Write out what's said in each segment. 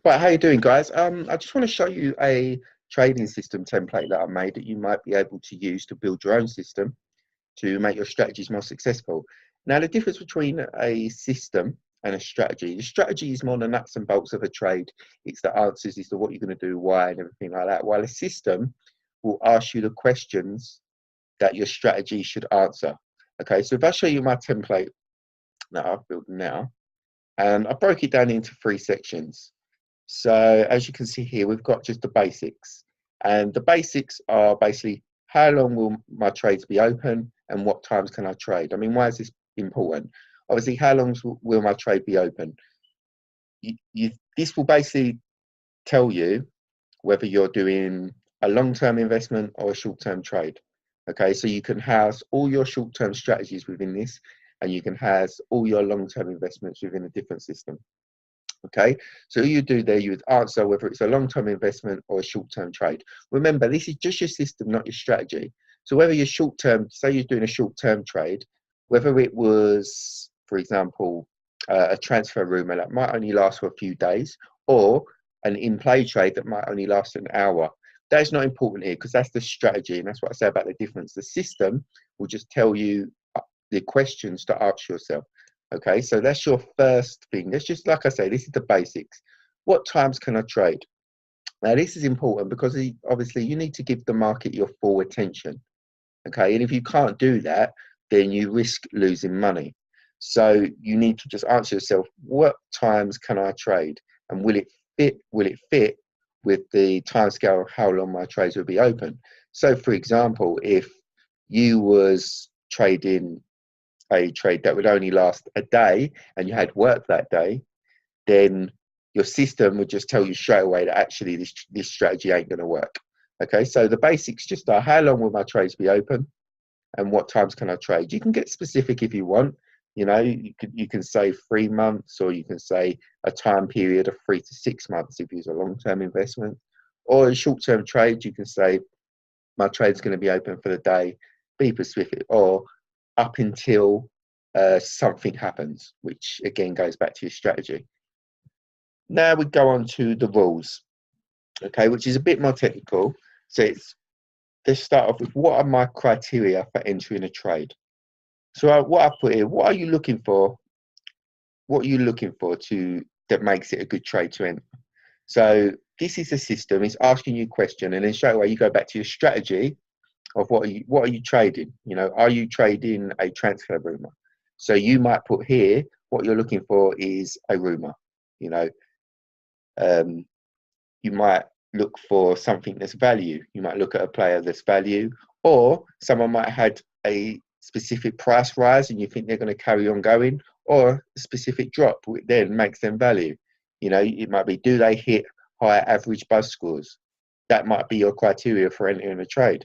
Right, how you doing, guys? I just want to show you a trading system template that I made that you might be able to use to build your own system to make your strategies more successful. Now, the difference between a system and a strategy, the strategy is more the nuts and bolts of a trade. It's the answers as to what you're going to do, why, and everything like that. While a system will ask you the questions that your strategy should answer. Okay, so if I show you my template that I've built now, and I broke it down into three sections. So as you can see here, we've got just the basics. And the basics are basically how long will my trades be open and what times can I trade? I mean, why is this important? Obviously, how long will my trade be open? This will basically tell you whether you're doing a long-term investment or a short-term trade. Okay, so you can house all your short-term strategies within this, and you can house all your long-term investments within a different system. Okay, so you do there, you would answer whether it's a long-term investment or a short-term trade. Remember, this is just your system, not your strategy. So whether you're short-term, say you're doing a short-term trade, whether it was, for example, a transfer rumor that might only last for a few days, or an in-play trade that might only last an hour, that's not important here because that's the strategy, and that's what I say about the difference. The system will just tell you the questions to ask yourself. Okay, so that's your first thing. That's just like I say, this is the basics. What times can I trade? Now, this is important because obviously you need to give the market your full attention. Okay, and if you can't do that, then you risk losing money. So you need to just answer yourself, what times can I trade? And will it fit? Will it fit with the timescale of how long my trades will be open? So for example, if you was trading a trade that would only last a day and you had work that day, then your system would just tell you straight away that actually this strategy ain't going to work. Okay, so the basics just are how long will my trades be open and what times can I trade? You can get specific if you want. You know, you can say 3 months, or you can say a time period of 3 to 6 months if it's a long-term investment. Or a short-term trade, you can say my trade's going to be open for the day, be specific, or up until something happens, which again goes back to your strategy. Now we go on to the rules, okay, which is a bit more technical. So let's start off with what are my criteria for entering a trade. So what I put here, what are you looking for? What are you looking for to that makes it a good trade to enter? So this is a system. It's asking you a question, and then straight away you go back to your strategy of what are you trading. You know, are you trading a transfer rumor? So you might put here what you're looking for is a rumor. You know, um, you might look for something that's value. You might look at a player that's value, or someone might have had a specific price rise and you think they're going to carry on going, or a specific drop, which then makes them value. You know, it might be, do they hit higher average buzz scores? That might be your criteria for entering a trade.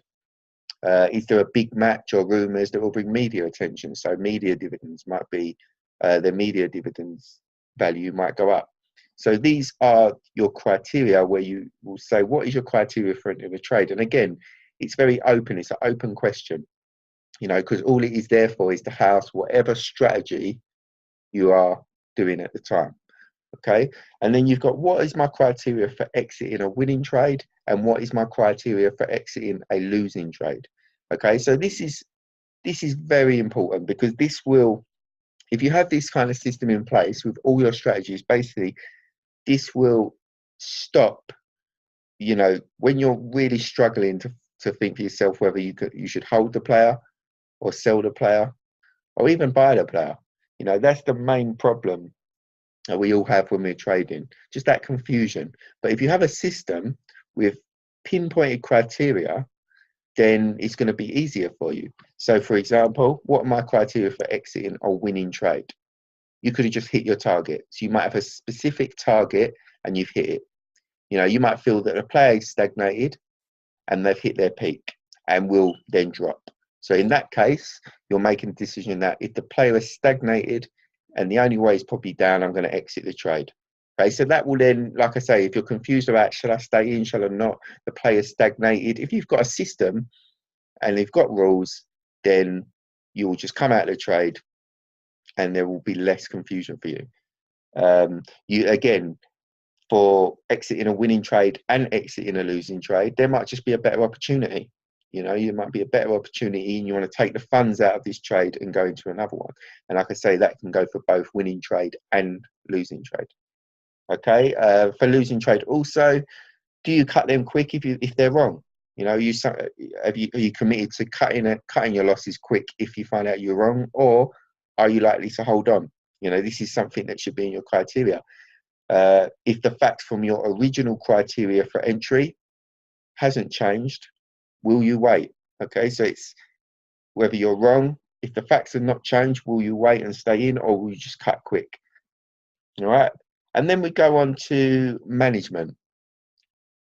Is there a big match or rumours that will bring media attention? So media dividends might be, the media dividends value might go up. So these are your criteria where you will say, what is your criteria for entering a trade? And again, it's very open. It's an open question, you know, because all it is there for is to house whatever strategy you are doing at the time. Okay. And then you've got what is my criteria for exiting a winning trade and what is my criteria for exiting a losing trade. Okay. So this is very important because this will, if you have this kind of system in place with all your strategies, basically this will stop, you know, when you're really struggling to think for yourself whether you should hold the player or sell the player or even buy the player. You know, that's the main problem that we all have when we're trading, just that confusion. But if you have a system with pinpointed criteria, then it's going to be easier for you. So for example, what are my criteria for exiting or winning trade? You could have just hit your target. So you might have a specific target and you've hit it. You know, you might feel that a player is stagnated and they've hit their peak and will then drop. So in that case, you're making a decision that if the player is stagnated and the only way is probably down, I'm going to exit the trade. Okay, so that will then, like I say, if you're confused about shall I stay in, shall I not, the player's stagnated. If you've got a system and they've got rules, then you will just come out of the trade and there will be less confusion for you. You again, for exiting a winning trade and exiting a losing trade, there might just be a better opportunity. You know, you might be a better opportunity and you want to take the funds out of this trade and go into another one. And like I say, that can go for both winning trade and losing trade. Okay, for losing trade also, do you cut them quick if they're wrong? You know, are you committed to cutting your losses quick if you find out you're wrong, or are you likely to hold on? You know, this is something that should be in your criteria. If the facts from your original criteria for entry hasn't changed, will you wait? Okay, so it's whether you're wrong. If the facts have not changed, will you wait and stay in, or will you just cut quick? All right, and then we go on to management.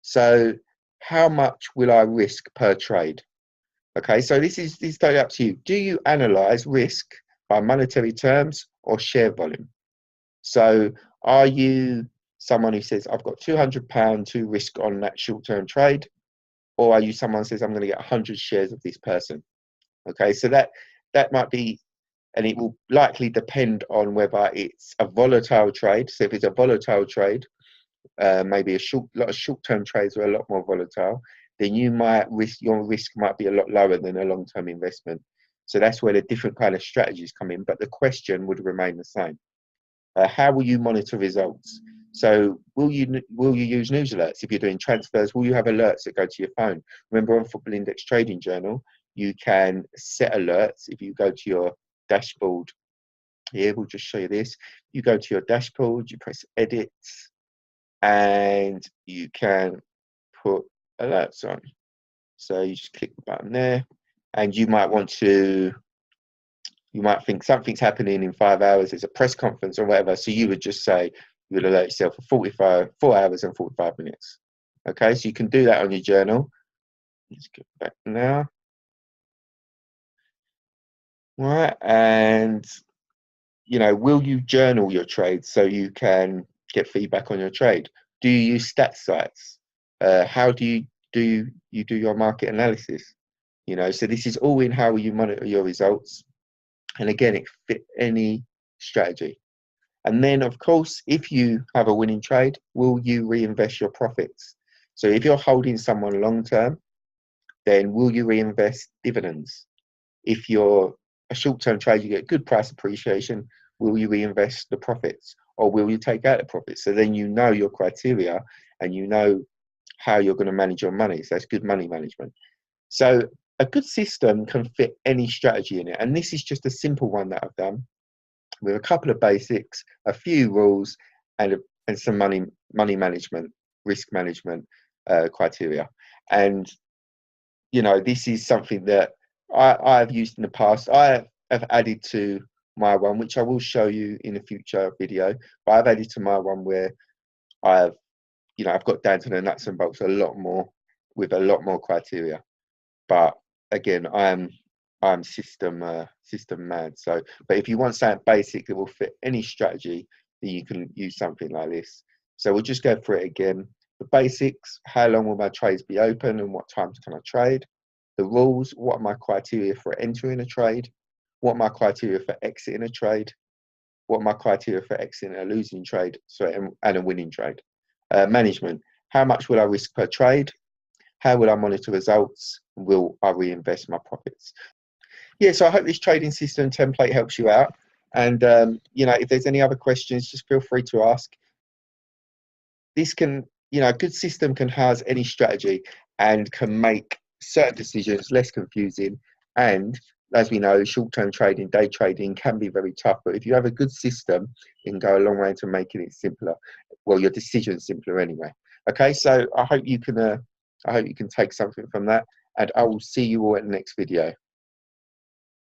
So how much will I risk per trade? Okay, so this is totally up to you. Do you analyze risk by monetary terms or share volume? So are you someone who says, I've got £200 to risk on that short-term trade? Or are you someone who says, I'm going to get 100 shares of this person? Okay, so that might be, and it will likely depend on whether it's a volatile trade. So if it's a volatile trade, maybe a lot of short-term trades are a lot more volatile, then your risk might be a lot lower than a long-term investment. So that's where the different kind of strategies come in, but the question would remain the same. How will you monitor results? So will you use news alerts if you're doing transfers? Will you have alerts that go to your phone? Remember, on Football Index Trading Journal, you can set alerts. If you go to your dashboard here, we'll just show you this. You go to your dashboard, you press edit, and you can put alerts on. So you just click the button there, and you might think something's happening in 5 hours, there's a press conference or whatever, so you would just say, you would alert yourself for 4 hours and 45 minutes. Okay, so you can do that on your journal. Let's go back now. Right, and you know, will you journal your trades so you can get feedback on your trade? Do you use stats sites? How do you do your market analysis? You know, so this is all in how you monitor your results. And again, it fit any strategy. And then, of course, if you have a winning trade, will you reinvest your profits? So if you're holding someone long term, then will you reinvest dividends? If you're a short-term trade, you get good price appreciation, will you reinvest the profits, or will you take out the profits? So then you know your criteria and you know how you're going to manage your money. So that's good money management. So a good system can fit any strategy in it. And this is just a simple one that I've done with a couple of basics, a few rules, and some money management, risk management criteria. And, you know, this is something that I've used in the past. I have added to my one, which I will show you in a future video, but I've added to my one where I've got down to the nuts and bolts a lot more, with a lot more criteria. But again, I'm system mad. So, but if you want something basic that will fit any strategy, then you can use something like this. So we'll just go through it again. The basics: how long will my trades be open and what times can I trade? The rules: what are my criteria for entering a trade? What are my criteria for exiting a trade? What are my criteria for exiting a losing trade? And a winning trade. Management: how much will I risk per trade? How will I monitor results? Will I reinvest my profits? Yeah, so I hope this trading system template helps you out. And, you know, if there's any other questions, just feel free to ask. This can, you know, a good system can house any strategy and can make certain decisions less confusing. And as we know, short-term trading, day trading can be very tough. But if you have a good system, it can go a long way to making it simpler. Well, your decisions simpler anyway. Okay, so I hope you can take something from that, and I will see you all in the next video.